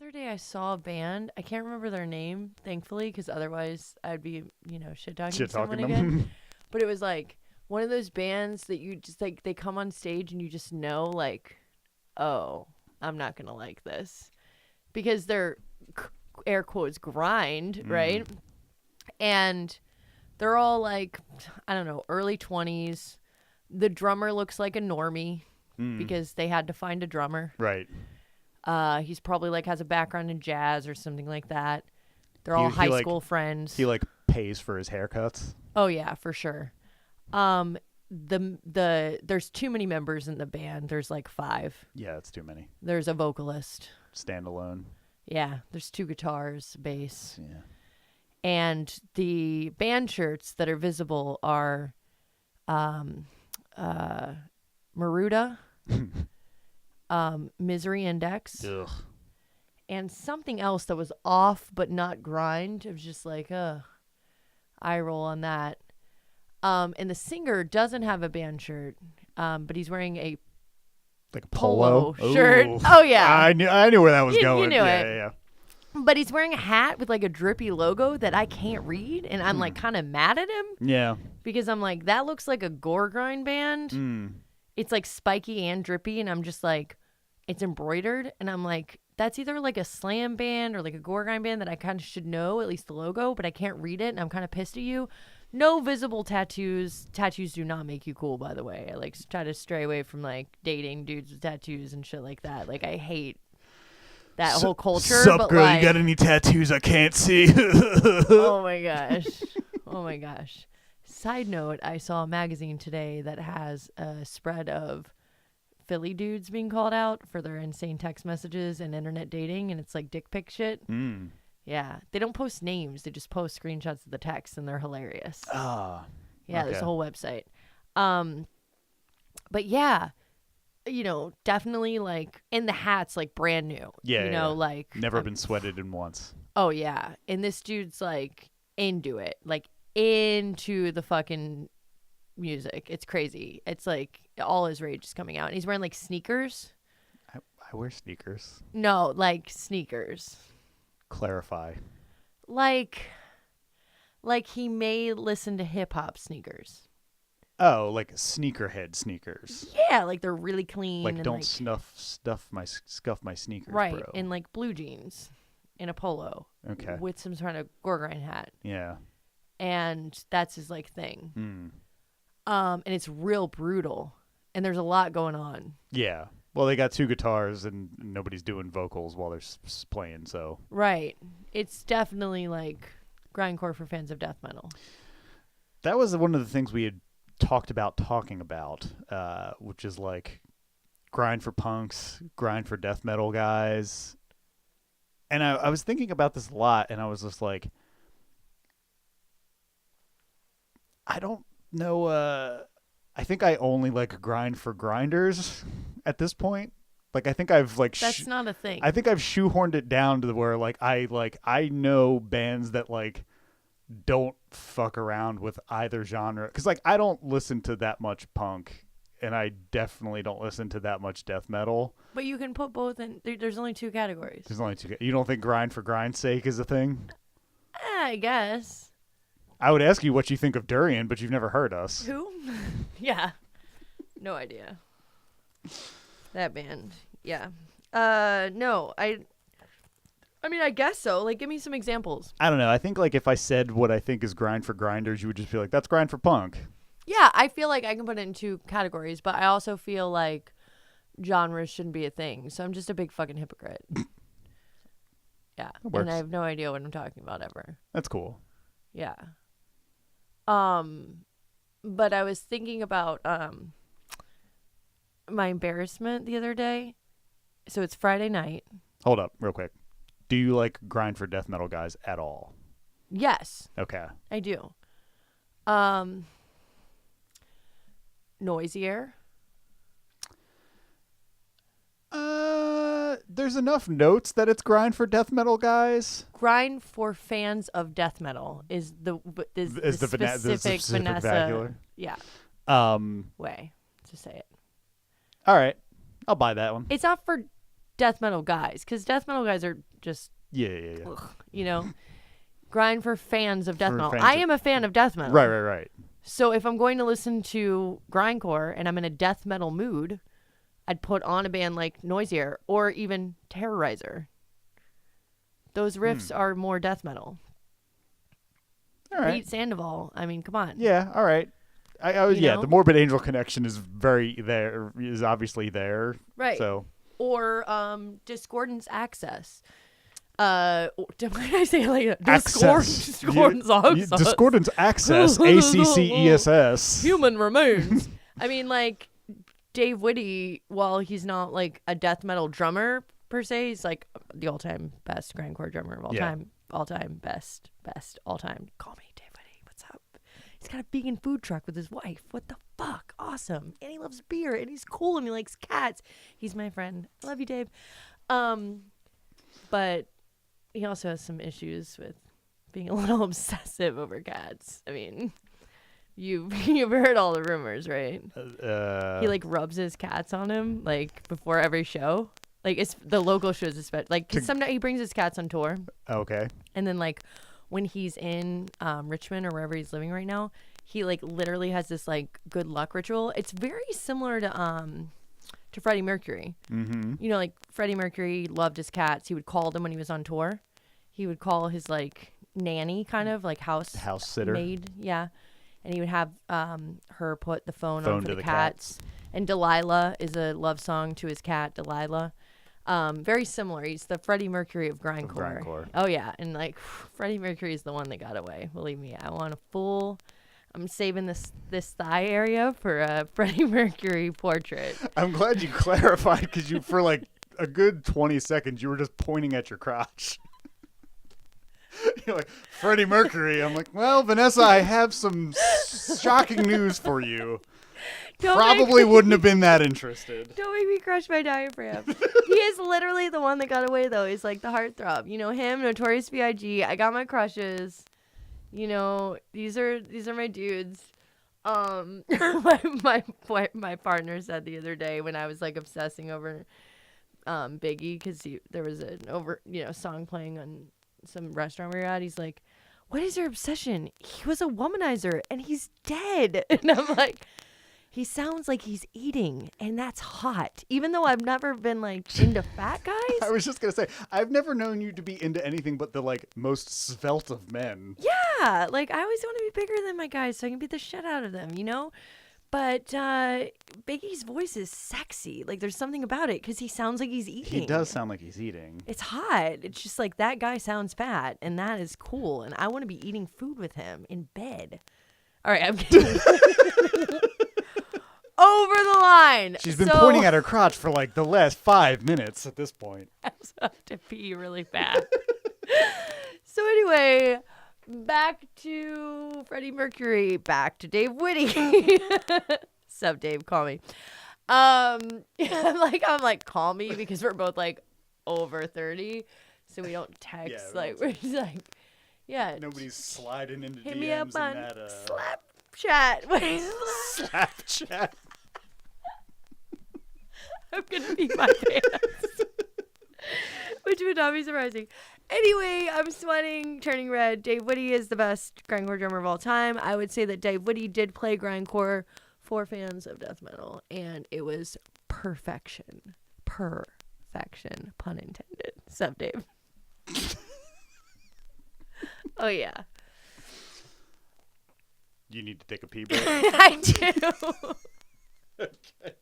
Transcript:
other day I saw a band. I can't remember their name, thankfully, because otherwise I'd be, shit talking someone them. again. But it was like one of those bands that you just like, they come on stage and you just know, like, oh, I'm not going to like this. Because they're, air quotes, grind, right? And they're all like, I don't know, early 20s. The drummer looks like a normie because they had to find a drummer. Right. He's probably like has a background in jazz or something like that. They're all high school friends. He like pays for his haircuts. Oh yeah, for sure. There's too many members in the band. There's like 5. Yeah, it's too many. There's a vocalist. Standalone. Yeah, there's 2 guitars, bass. Yeah. And the band shirts that are visible are Maruda, Misery Index, Ugh. and something else that was off but not grind. It was just like, eye roll on that. And the singer doesn't have a band shirt, but he's wearing a like a polo shirt. Ooh. Oh yeah, I knew where that was going. You knew it. Yeah. But he's wearing a hat with like a drippy logo that I can't read, and I'm like kind of mad at him. Yeah. Because I'm like, that looks like a gore grind band. It's like spiky and drippy, and I'm just like, it's embroidered, and I'm like, that's either like a slam band or like a gore grind band that I kind of should know, at least the logo, but I can't read it, and I'm kind of pissed at you. No visible tattoos. Tattoos do not make you cool, by the way. I like try to stray away from like dating dudes with tattoos and shit like that. Like I hate that whole culture. Sup, but girl? like, you got any tattoos I can't see? Oh my gosh. Oh my gosh. Side note, I saw a magazine today that has a spread of Philly dudes being called out for their insane text messages and internet dating, and it's like dick pic shit. Yeah. They don't post names. They just post screenshots of the text, and they're hilarious. Ah. Yeah, there's a whole website. But yeah, definitely like, and the hat's like brand new. Yeah. Like never been sweated in once. Oh yeah. And this dude's like into it. Like into the fucking music. It's crazy. It's like all his rage is coming out. And he's wearing like sneakers. I wear sneakers. No, like sneakers. Clarify. Like he may listen to hip hop sneakers. Oh, like sneakerhead sneakers. Yeah, like they're really clean. Like and don't like, scuff my sneakers, right, bro. and like blue jeans in a polo. Okay. With some sort of gore grind hat. Yeah. And that's his like thing. And it's real brutal. And there's a lot going on. Yeah. Well, they got 2 guitars and nobody's doing vocals while they're playing, so. Right. It's definitely like grindcore for fans of death metal. That was one of the things we had talking about, which is like grind for punks, grind for death metal guys. And I was thinking about this a lot, and I was just like, I don't know. I think I only like grind for grinders at this point. Like I think I've like that's not a thing. I think I've shoehorned it down to where like I know bands that like don't fuck around with either genre, because like I don't listen to that much punk, and I definitely don't listen to that much death metal. But you can put both in. There's only 2 categories. There's only 2. You don't think grind for grind's sake is a thing? I guess. I would ask you what you think of Durian, but you've never heard us. Who? Yeah. No idea. That band. Yeah. No, I mean, I guess so. Like, give me some examples. I don't know. I think, like, if I said what I think is grind for grinders, you would just be like, that's grind for punk. Yeah, I feel like I can put it in 2 categories, but I also feel like genres shouldn't be a thing. So I'm just a big fucking hypocrite. Yeah. And I have no idea what I'm talking about ever. That's cool. Yeah. But I was thinking about my embarrassment the other day. So it's Friday night. Hold up, real quick. Do you like grind for death metal guys at all? Yes. Okay. I do. Noisier. There's enough notes that it's grind for death metal guys. Grind for fans of death metal is the specific Vanessa vernacular. Yeah. Way to say it. All right, I'll buy that one. It's not for death metal guys, because death metal guys are just, Yeah. ugh, you know, grind for fans of death For metal. fans I of- am a fan of death metal. Right. So if I'm going to listen to grindcore and I'm in a death metal mood, I'd put on a band like Noisier or even Terrorizer. Those riffs are more death metal. All right. Pete Sandoval. I mean, come on. Yeah. All right. You know? The Morbid Angel connection is obviously there. Right. So. Or Discordance Access. What did I say it like that? Access. Discordance Access. Discordance Access. ACCESS. Human remains. I mean, like, Dave Whitty, while he's not like a death metal drummer per se, he's like the all-time best grindcore drummer of all time. All-time best all-time. Call me Dave Whitty. What's up? He's got a vegan food truck with his wife. What the fuck? Awesome. And he loves beer and he's cool and he likes cats. He's my friend. I love you, Dave. But he also has some issues with being a little obsessive over cats. I mean, you've heard all the rumors, right? He like rubs his cats on him like before every show. Like it's the local shows, especially. Like sometimes he brings his cats on tour. Okay. And then like when he's in Richmond or wherever he's living right now, he like literally has this like good luck ritual. It's very similar to Freddie Mercury. Mm-hmm. You know, like Freddie Mercury loved his cats. He would call them when he was on tour. He would call his like nanny, kind of like house sitter maid, yeah. And he would have her put the phone on for the cats. And Delilah is a love song to his cat, Delilah. Very similar. He's the Freddie Mercury of grindcore. Oh yeah, and like Freddie Mercury is the one that got away. Believe me, I want a full. I'm saving this thigh area for a Freddie Mercury portrait. I'm glad you clarified because you for like a good 20 seconds you were just pointing at your crotch. You're like, Freddie Mercury. I'm like, well, Vanessa, I have some shocking news for you. Probably wouldn't have been that interested. Don't make me crush my diaphragm. He is literally the one that got away, though. He's like the heartthrob. You know him, Notorious B.I.G. I got my crushes. You know, these are my dudes. My partner said the other day when I was like obsessing over Biggie because there was an song playing on some restaurant we were at. He's like, "What is your obsession? He was a womanizer and he's dead." And I'm like, he sounds like he's eating, and that's hot. Even though I've never been like into fat guys. I was just gonna say, I've never known you to be into anything but the like most svelte of men. Yeah, like I always want to be bigger than my guys so I can beat the shit out of them, you know? But Biggie's voice is sexy. Like there's something about it because he sounds like he's eating. He does sound like he's eating. It's hot. It's just like that guy sounds fat, and that is cool. And I want to be eating food with him in bed. All right, I'm kidding. Over the line. She's been pointing at her crotch for like the last 5 minutes at this point. I also have to pee really bad. So anyway, back to Freddie Mercury. Back to Dave Whitty. Sup, Dave? Call me. I'm like, call me because we're both like over 30, so we don't text. Yeah, we're just like, yeah. Nobody's sliding into hit DMs me up on in that Snapchat. Snapchat. I'm gonna pee my pants, which would not be surprising. Anyway, I'm sweating, turning red. Dave Whitty is the best grindcore drummer of all time. I would say that Dave Whitty did play grindcore for fans of death metal, and it was perfection. Perfection, pun intended. Sup, Dave? Oh yeah. You need to take a pee break. I do. Okay.